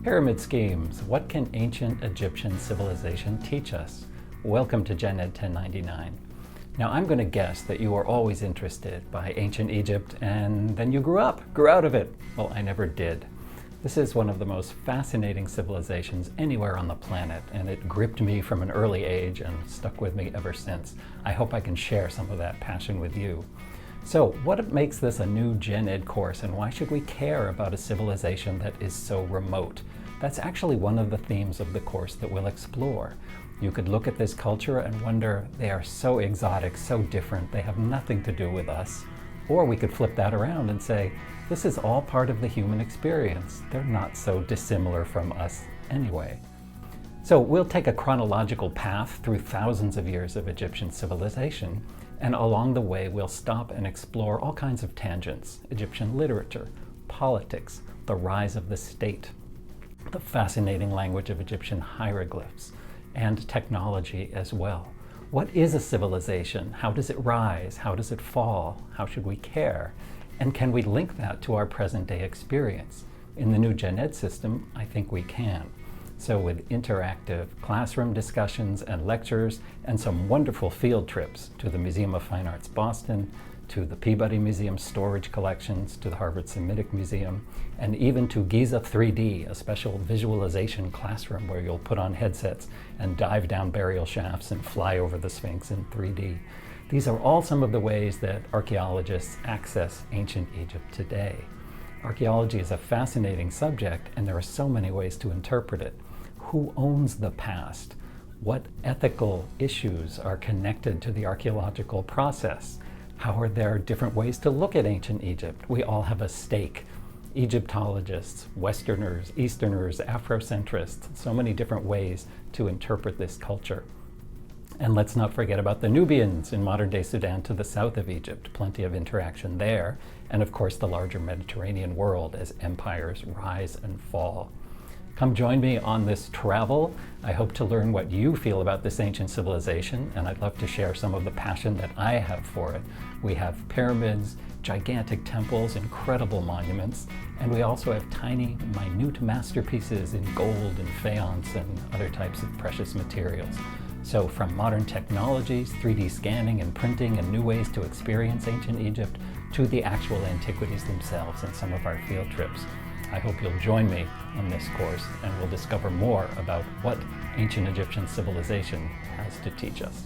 Pyramid schemes. What can ancient Egyptian civilization teach us? Welcome to GENED 1099. Now I'm going to guess that you were always interested by ancient Egypt and then you grew out of it. Well, I never did. This is one of the most fascinating civilizations anywhere on the planet, and it gripped me from an early age and stuck with me ever since. I hope I can share some of that passion with you. So what makes this a new GENED course, and why should we care about a civilization that is so remote? That's actually one of the themes of the course that we'll explore. You could look at this culture and wonder, they are so exotic, so different, they have nothing to do with us. Or we could flip that around and say, this is all part of the human experience. They're not so dissimilar from us anyway. So we'll take a chronological path through thousands of years of Egyptian civilization, and along the way we'll stop and explore all kinds of tangents: Egyptian literature, politics, the rise of the state, the fascinating language of Egyptian hieroglyphs, and technology as well. What is a civilization? How does it rise? How does it fall? How should we care? And can we link that to our present-day experience? In the new GENED system, I think we can. So with interactive classroom discussions and lectures and some wonderful field trips to the Museum of Fine Arts Boston, to the Peabody Museum storage collections, to the Harvard Semitic Museum, and even to Giza 3D, a special visualization classroom where you'll put on headsets and dive down burial shafts and fly over the Sphinx in 3D. These are all some of the ways that archaeologists access ancient Egypt today. Archaeology is a fascinating subject, and there are so many ways to interpret it. Who owns the past? What ethical issues are connected to the archaeological process? How are there different ways to look at ancient Egypt? We all have a stake. Egyptologists, Westerners, Easterners, Afrocentrists, so many different ways to interpret this culture. And let's not forget about the Nubians in modern-day Sudan to the south of Egypt. Plenty of interaction there. And of course, the larger Mediterranean world as empires rise and fall. Come join me on this travel. I hope to learn what you feel about this ancient civilization, and I'd love to share some of the passion that I have for it. We have pyramids, gigantic temples, incredible monuments, and we also have tiny, minute masterpieces in gold and faience and other types of precious materials. So from modern technologies, 3D scanning and printing and new ways to experience ancient Egypt, to the actual antiquities themselves in some of our field trips. I hope you'll join me on this course, and we'll discover more about what ancient Egyptian civilization has to teach us.